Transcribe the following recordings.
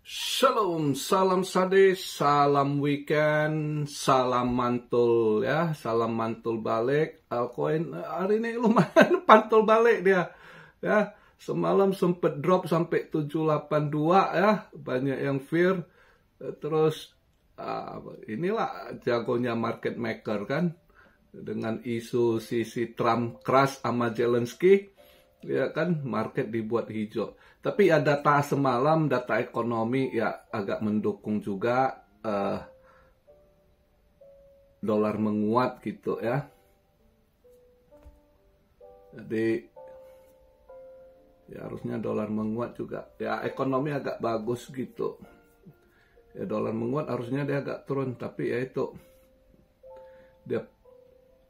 Shalom, salam sade, salam weekend, salam mantul ya, salam mantul balik. Altcoin hari ini lumayan pantul balik dia. Ya, semalam sempet drop sampai 782 ya, banyak yang fear. Terus inilah jagonya market maker kan, dengan isu sisi Trump crash sama Zelensky. Ya kan, market dibuat hijau. Tapi ya data semalam, data ekonomi ya agak mendukung juga, dolar menguat gitu ya. Jadi ya harusnya dolar menguat juga. Ya ekonomi agak bagus gitu. Ya dolar menguat harusnya dia agak turun, tapi ya itu dia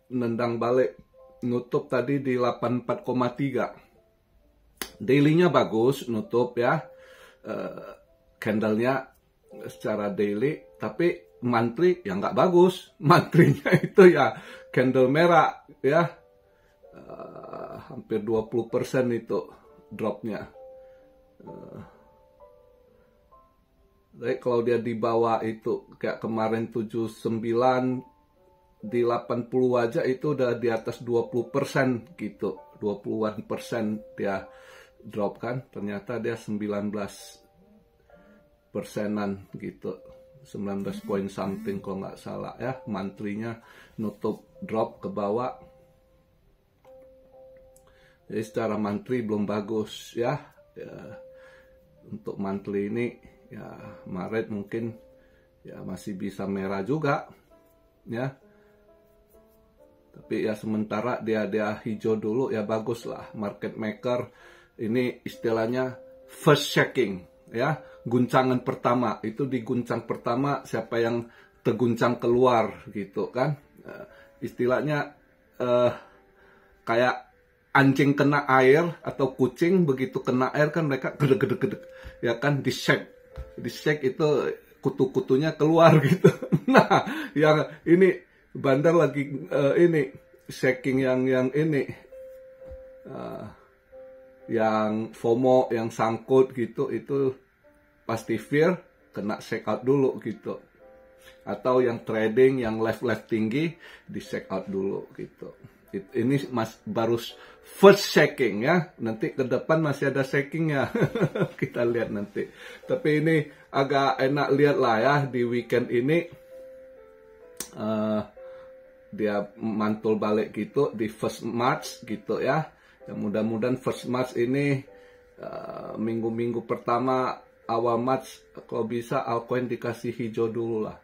nendang balik, nutup tadi di 84,3. Daily-nya bagus, nutup ya, candle-nya secara daily, tapi monthly ya nggak bagus. Monthly-nya itu ya candle merah ya, hampir 20% itu drop-nya. Jadi kalau dia di bawah itu kayak kemarin 79 di 80 aja itu udah di atas 20% gitu, 20-an persen dia drop kan, ternyata dia 19 persenan gitu, 19 point something kalau nggak salah ya, monthly-nya nutup drop ke bawah. Jadi secara monthly belum bagus ya, untuk monthly ini ya Maret mungkin ya masih bisa merah juga ya. Tapi ya sementara dia hijau dulu ya, bagus lah. Market maker ini istilahnya first shaking ya, guncangan pertama. Itu di guncang pertama siapa yang terguncang keluar gitu kan. Istilahnya kayak anjing kena air atau kucing begitu kena air kan mereka gedeg-gedeg ya kan, di shake itu kutu-kutunya keluar gitu. Nah, yang ini Bandar lagi ini shaking yang ini, yang FOMO, yang sangkut gitu, itu pasti fear, kena shake out dulu gitu. Atau yang trading, yang left tinggi, di shake out dulu gitu. Ini baru first shaking ya, nanti ke depan masih ada shakingnya. Kita lihat nanti. Tapi ini agak enak lihat lah ya di weekend ini. Dia mantul balik gitu di first March gitu ya. Ya mudah-mudahan first March ini minggu-minggu pertama awal March kalau bisa altcoin dikasih hijau dulu lah.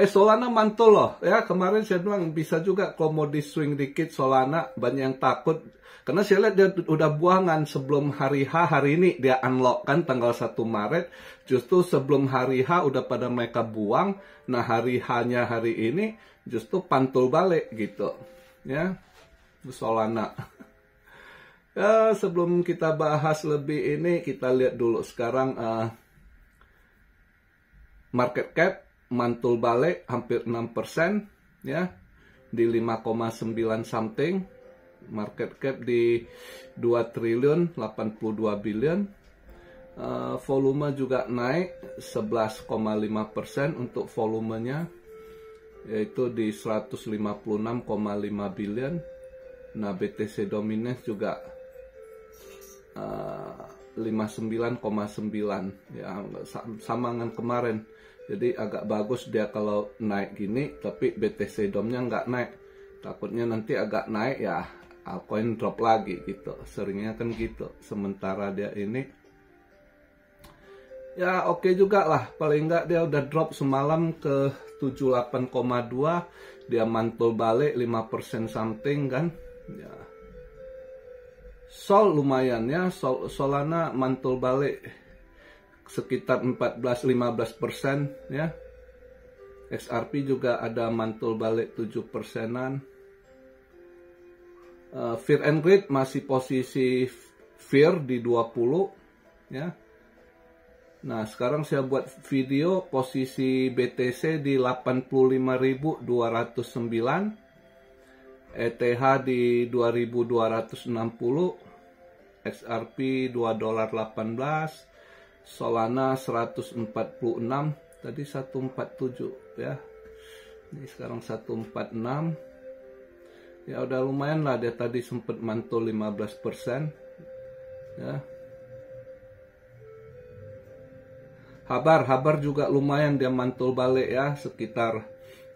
Solana mantul loh ya, kemarin saya bilang bisa juga kalau mau di swing dikit Solana, banyak yang takut karena saya lihat dia udah buangan sebelum hari H. Hari ini dia unlock kan tanggal 1 Maret, justru sebelum hari H udah pada mereka buang. Nah hari H-nya hari ini justru pantul balik gitu ya, Solana. Ya, sebelum kita bahas lebih ini, kita lihat dulu sekarang market cap mantul balik hampir 6% ya, di 5,9 something. Market cap di 2 triliun 82 billion. Volume juga naik 11,5% untuk volumenya, yaitu di 156,5 billion. Nah BTC Dominance juga 59,9 ya, sama dengan kemarin. Jadi agak bagus dia kalau naik gini, tapi BTC Dom-nya nggak naik. Takutnya nanti agak naik ya altcoin drop lagi gitu. Seringnya kan gitu. Sementara dia ini ya oke juga lah. Paling nggak dia udah drop semalam ke 78,2. Dia mantul balik 5% something kan. Ya. Sol lumayan ya. Solana mantul balik sekitar 14-15% ya. XRP juga ada mantul balik 7%-an. Fear and Greed masih posisi fear di 20 ya. Nah sekarang saya buat video posisi BTC di 85.209, ETH di 2.260, XRP $2.18, Solana 146, tadi 147 ya. Ini sekarang 146. Ya udah lumayan lah, dia tadi sempat mantul 15% ya. Habar juga lumayan dia mantul balik ya, sekitar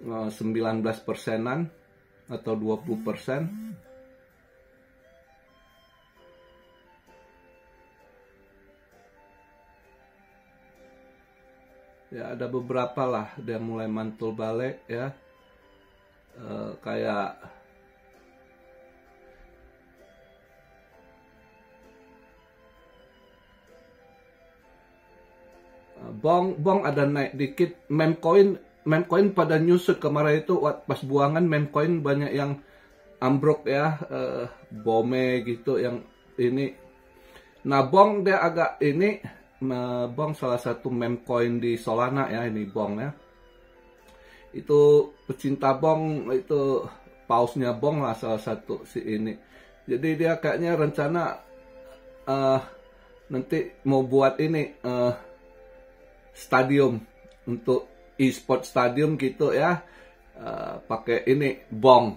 19%-an atau 20%. Ya ada beberapa lah dia mulai mantul balik ya. Kayak Bong ada naik dikit. Memcoin pada nyusut kemarin itu pas buangan, memcoin banyak yang ambruk ya, Bome gitu yang ini. Nah Bong dia agak ini, Bong salah satu memcoin di Solana ya, ini Bong ya. Itu pecinta Bong, itu pausnya Bong lah salah satu si ini. Jadi dia kayaknya rencana nanti mau buat ini stadium untuk e-sport stadium gitu ya, pakai ini Bong.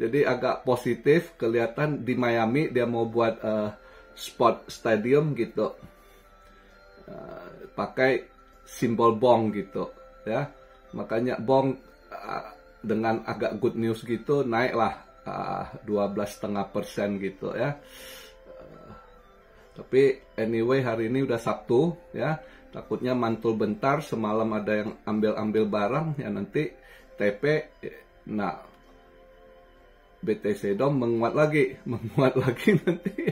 Jadi agak positif kelihatan di Miami dia mau buat sport stadium gitu, pakai simbol Bong gitu ya. Makanya Bong dengan agak good news gitu naiklah 12,5% gitu ya. Tapi anyway hari ini udah Sabtu ya. Takutnya mantul bentar, semalam ada yang ambil barang ya, nanti TP, nah BTC DOM menguat lagi nanti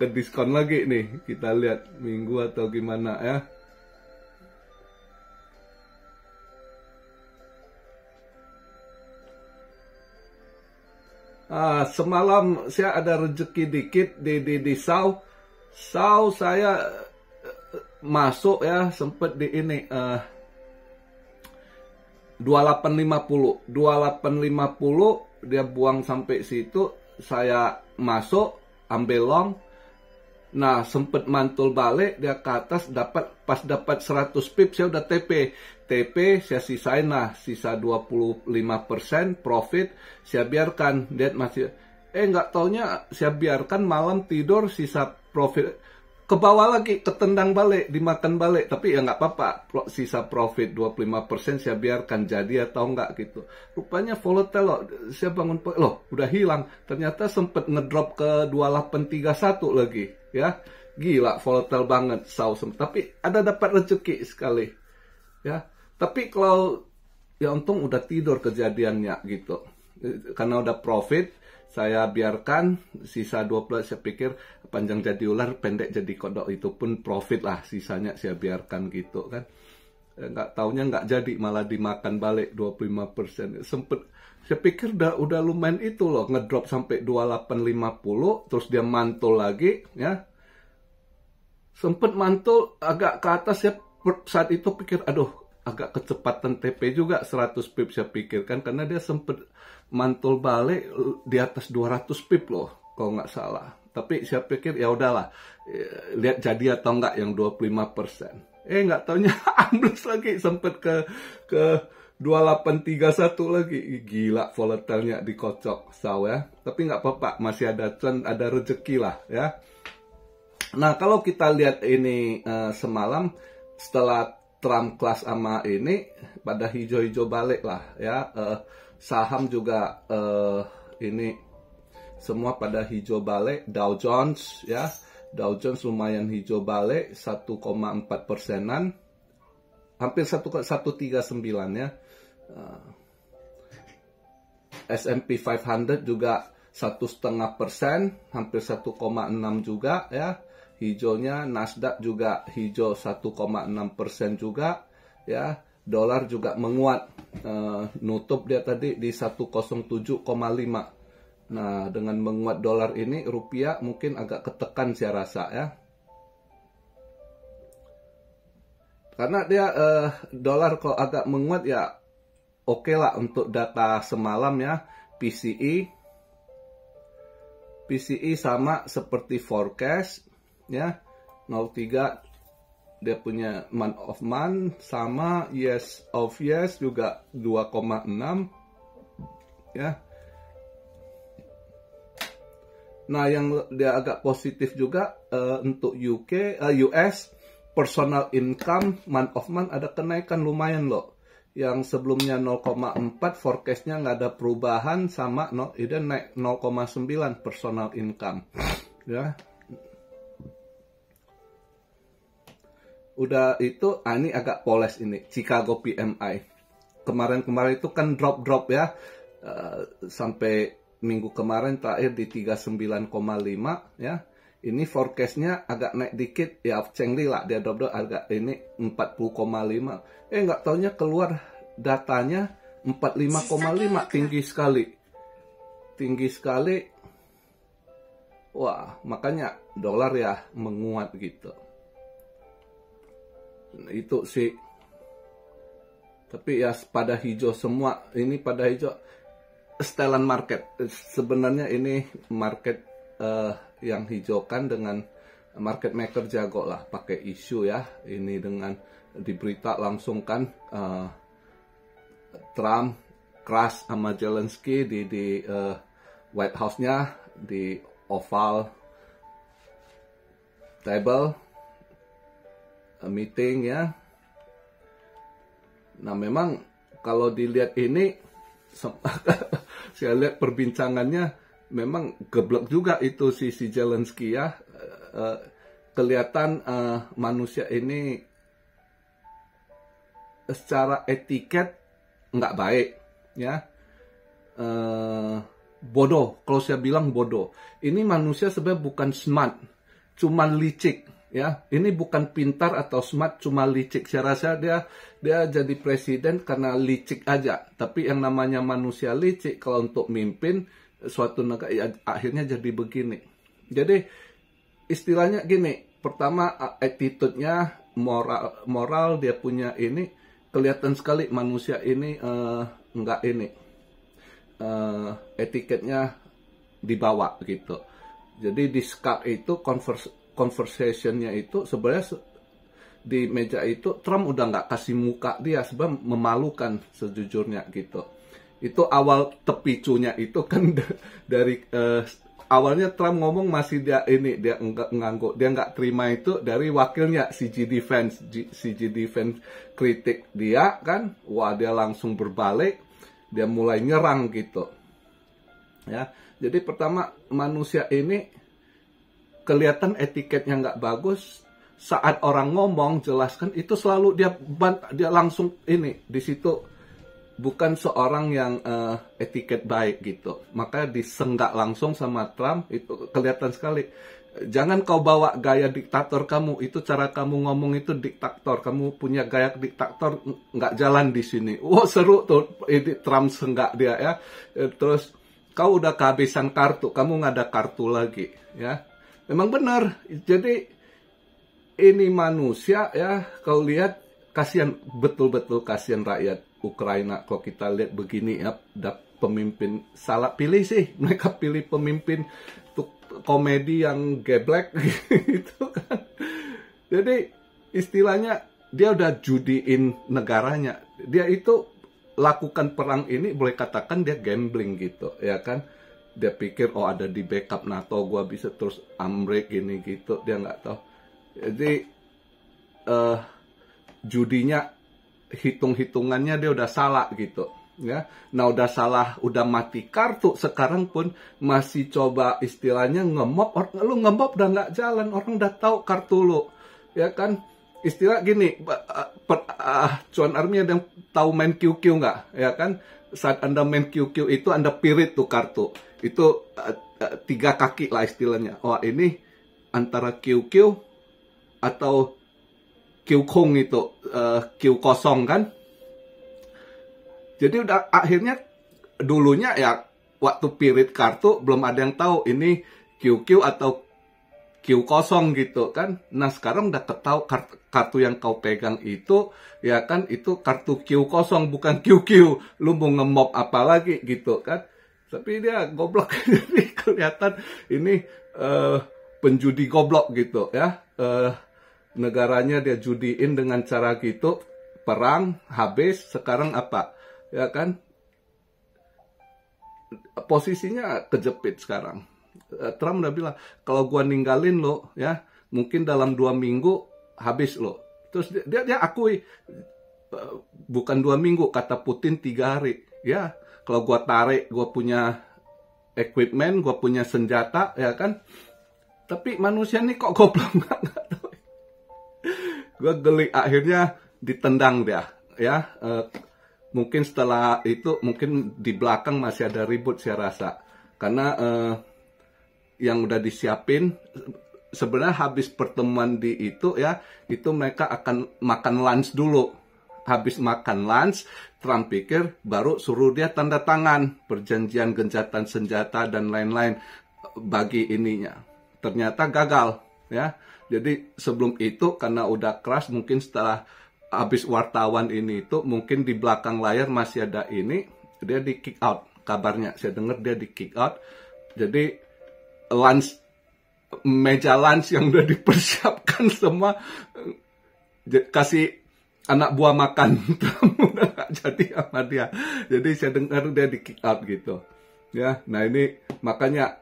ke diskon lagi nih, kita lihat minggu atau gimana ya. Semalam saya ada rezeki dikit di SAW saya masuk ya, sempet di ini 2850 dia buang sampai situ, saya masuk ambil long. Nah sempet mantul balik dia ke atas, pas dapat 100 pip saya udah TP saya sisain lah, sisa 25% profit saya biarkan. Dia masih nggak taunya saya biarkan, malam tidur sisa profit ke bawah lagi, ketendang balik, dimakan balik. Tapi ya nggak apa-apa, sisa profit 25% saya biarkan, jadi atau enggak gitu. Rupanya volatile loh, saya bangun loh udah hilang, ternyata sempet ngedrop ke 2831 lagi ya. Gila, volatile banget tapi ada dapat rezeki sekali ya. Tapi kalau ya untung udah tidur kejadiannya gitu, karena udah profit saya biarkan, sisa 20 saya pikir panjang jadi ular, pendek jadi kodok, itu pun profit lah, sisanya saya biarkan gitu kan. Nggak taunya nggak jadi, malah dimakan balik 25%. Sempet saya pikir udah lumayan itu loh, ngedrop sampai 2850, terus dia mantul lagi ya. Sempet mantul agak ke atas ya, saat itu pikir aduh agak kecepatan TP juga 100 pip saya pikir kan, karena dia sempet mantul balik di atas 200 pip loh kalau nggak salah. Tapi saya pikir ya udahlah, lihat jadi atau enggak yang 25%. Nggak taunya ambles lagi, sempet ke 2831 lagi. Gila, volatilnya dikocok ya. Tapi nggak apa-apa, masih ada trend, ada rezeki lah ya. Nah kalau kita lihat ini semalam setelah Trump kelas sama ini pada hijau-hijau balik lah ya. Saham juga ini semua pada hijau balik. Dow Jones ya, Dow Jones lumayan hijau balik 1,4%-an, hampir 1,139 ya. S&P 500 juga 1,5%, hampir 1,6 juga ya. Hijaunya Nasdaq juga hijau 1,6% juga ya. Dolar juga menguat, nutup dia tadi di 107,5. Nah dengan menguat dolar ini, rupiah mungkin agak ketekan saya rasa ya, karena dia dolar kalau agak menguat ya oke lah. Untuk data semalam ya, PCE sama seperti forecast ya, 03 dia punya month of month sama yes of yes juga 2,6 ya. Nah, yang dia agak positif juga untuk US personal income month of month ada kenaikan lumayan loh. Yang sebelumnya 0,4 forecastnya nggak ada perubahan sama ini naik 0,9 personal income ya. Udah itu ini agak poles ini Chicago PMI kemarin itu kan drop ya, sampai minggu kemarin terakhir di 39,5 ya. Ini forecastnya agak naik dikit ya, Chengli lah dia drop agak ini 40,5. Nggak taunya keluar datanya 45,5, tinggi sekali. Wah, makanya dolar ya menguat gitu. Itu sih. Tapi ya pada hijau semua, ini pada hijau. Setelan market, sebenarnya ini market yang hijaukan dengan market maker jago lah pakai isu ya. Ini dengan diberita langsung kan Trump crash sama Zelensky di White House-nya, di Oval Table meeting ya. Nah, memang kalau dilihat ini saya lihat perbincangannya memang geblek juga itu si Zelensky ya. Kelihatan manusia ini secara etiket nggak baik ya. Bodoh, kalau saya bilang bodoh. Ini manusia sebenarnya bukan smart, cuma licik ya. Ini bukan pintar atau smart, cuma licik. Saya rasa dia jadi presiden karena licik aja. Tapi yang namanya manusia licik kalau untuk mimpin suatu negara ya, akhirnya jadi begini. Jadi istilahnya gini, pertama attitude-nya, moral dia punya ini kelihatan sekali manusia ini nggak ini. Etiketnya dibawa gitu. Jadi di Skype itu conversationnya itu sebenarnya di meja itu Trump udah nggak kasih muka dia, sebenarnya memalukan sejujurnya gitu. Itu awal tepicunya itu kan dari awalnya Trump ngomong masih dia nggak terima itu dari wakilnya CG Defense kritik dia kan, wah dia langsung berbalik. Dia mulai nyerang gitu. Ya, jadi pertama manusia ini kelihatan etiketnya nggak bagus. Saat orang ngomong jelaskan itu selalu dia langsung ini di situ bukan seorang yang etiket baik gitu. Maka disenggak langsung sama Trump itu kelihatan sekali. Jangan kau bawa gaya diktator kamu, itu cara kamu ngomong itu diktator, kamu punya gaya diktator nggak jalan di sini. Wah, seru tuh, ini Trump senggak dia ya. Terus kau udah kehabisan kartu, kamu nggak ada kartu lagi ya. Memang benar. Jadi ini manusia ya, kau lihat kasihan, betul-betul kasihan rakyat Ukraina kalau kita lihat begini ya. Pemimpin salah pilih sih, mereka pilih pemimpin komedi yang geblek gitu kan. Jadi istilahnya dia udah judiin negaranya. Dia itu lakukan perang ini boleh katakan dia gambling gitu ya kan. Dia pikir oh ada di backup NATO gua bisa terus ambrek gini gitu, dia nggak tahu. Jadi judinya hitung-hitungannya dia udah salah gitu. Ya, nah udah salah, udah mati kartu, sekarang pun masih coba istilahnya ngemop. Lu ngemop udah nggak jalan, orang udah tahu kartu lu, ya kan? Istilah gini, Cuan Army ada yang tahu main QQ nggak, ya kan? Saat Anda main QQ itu Anda pirit tuh kartu, itu 3 kaki lah istilahnya. Oh ini antara QQ atau Q Kong itu Q kosong kan? Jadi udah akhirnya dulunya ya waktu pirit kartu belum ada yang tahu ini QQ atau Q kosong gitu kan. Nah sekarang udah ketahui kartu yang kau pegang itu ya kan itu kartu Q kosong bukan QQ. Lu mau ngemop apa lagi gitu kan. Tapi dia goblok. Jadi kelihatan ini penjudi goblok gitu ya. negaranya dia judiin dengan cara gitu, perang habis, sekarang apa? Ya kan? Posisinya kejepit sekarang. Trump udah bilang, kalau gua ninggalin lo, ya mungkin dalam 2 minggu habis lo. Terus dia akui, bukan 2 minggu, kata Putin 3 hari. Ya, kalau gua tarik, gua punya equipment, gua punya senjata, ya kan. Tapi manusia ini kok goblok, nggak tahu. Gua geli, akhirnya ditendang dia, ya. Mungkin setelah itu, mungkin di belakang masih ada ribut saya rasa. Karena yang udah disiapin, sebenarnya habis pertemuan di itu ya, itu mereka akan makan lunch dulu. Habis makan lunch, Trump pikir baru suruh dia tanda tangan perjanjian gencatan senjata dan lain-lain bagi ininya. Ternyata gagal, ya. Jadi sebelum itu karena udah keras, mungkin setelah habis wartawan ini itu mungkin di belakang layar masih ada ini, dia di kick out kabarnya. Saya dengar dia di kick out. Jadi lunch, meja lunch yang udah dipersiapkan semua kasih anak buah makan, udah gak jadi sama dia. Jadi saya dengar dia di kick out gitu. Ya, nah ini makanya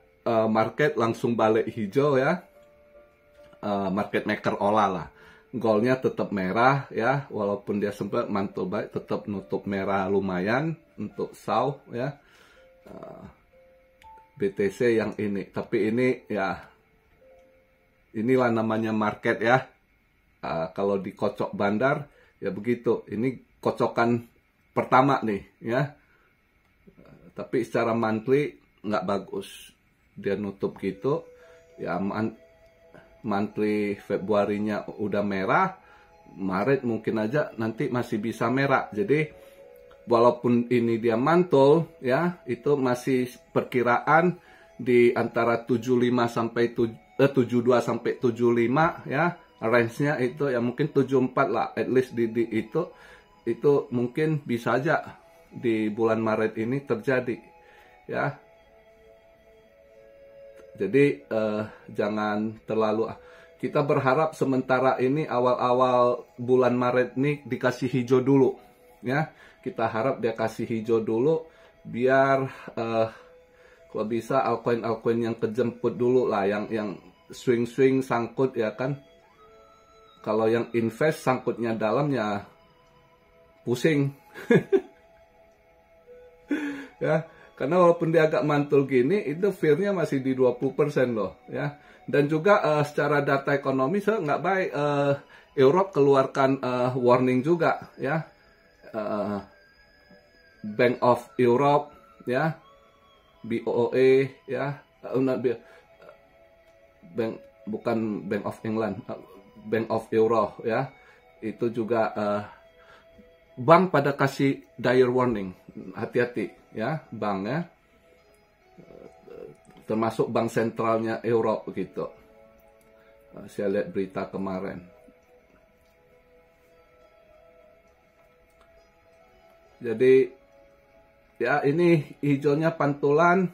market langsung balik hijau ya. Market maker olah lah. Goldnya tetap merah ya, walaupun dia sempat mantul baik, tetap nutup merah lumayan untuk SAU ya. BTC yang ini, tapi ini ya inilah namanya market ya. Kalau dikocok bandar ya begitu. Ini kocokan pertama nih ya. Tapi secara monthly nggak bagus. Dia nutup gitu ya. Monthly Februarinya udah merah, Maret mungkin aja nanti masih bisa merah. Jadi walaupun ini dia mantul ya, itu masih perkiraan di antara 75 sampai 72 sampai 75 ya. Range-nya itu ya mungkin 74 lah, at least di itu mungkin bisa aja di bulan Maret ini terjadi ya. Jadi jangan terlalu, kita berharap sementara ini awal-awal bulan Maret ini dikasih hijau dulu ya. Kita harap dia kasih hijau dulu biar kalau bisa altcoin yang kejemput dulu lah, yang swing sangkut ya kan. Kalau yang invest sangkutnya dalam ya pusing. Ya. Karena walaupun dia agak mantul gini, itu fear-nya masih di 20% loh, ya. Dan juga secara data ekonomi nggak baik. Europe keluarkan warning juga, ya. Bank of Europe, ya. BOE, ya. Bukan Bank of England, Bank of Euro, ya. Itu juga bank pada kasih dire warning, hati-hati. Ya, bank ya, termasuk bank sentralnya Eropa gitu. Saya lihat berita kemarin. Jadi ya ini hijaunya pantulan.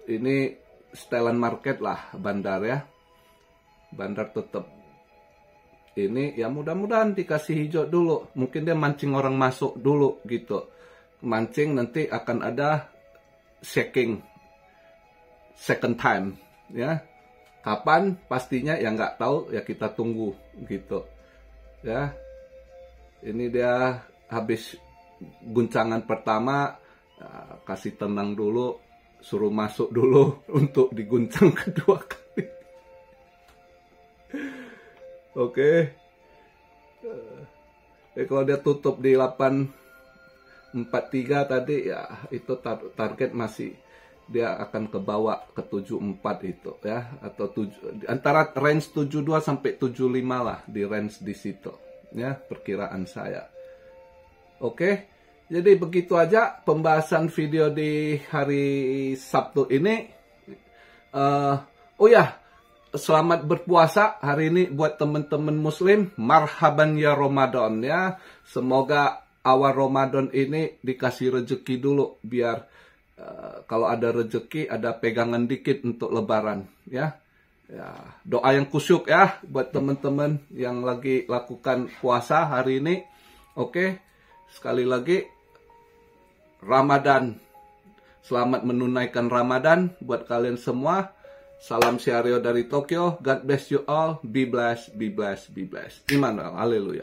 Ini setelan market lah bandar ya. Bandar tetap ini ya, mudah-mudahan dikasih hijau dulu. Mungkin dia mancing orang masuk dulu gitu. Mancing, nanti akan ada shaking second time ya. Kapan pastinya ya nggak tahu, ya kita tunggu gitu ya. Ini dia habis guncangan pertama, kasih tenang dulu, suruh masuk dulu untuk diguncang kedua kali. Oke. Kalau dia tutup di 843 tadi ya, itu target masih dia akan ke bawah ke 74 itu ya, atau antara range 72 sampai 75 lah, di range di situ ya perkiraan saya. Oke. Jadi begitu aja pembahasan video di hari Sabtu ini. Oh ya, selamat berpuasa hari ini buat teman-teman muslim. Marhaban ya Ramadan ya. Semoga awal Ramadan ini dikasih rezeki dulu, biar kalau ada rezeki ada pegangan dikit untuk lebaran ya. Ya, doa yang kusyuk ya buat teman-teman yang lagi lakukan puasa hari ini. Oke, sekali lagi Ramadan. Selamat menunaikan Ramadan buat kalian semua. Salam Siario dari Tokyo. God bless you all. Be blessed, be blessed, be blessed. Immanuel, haleluya.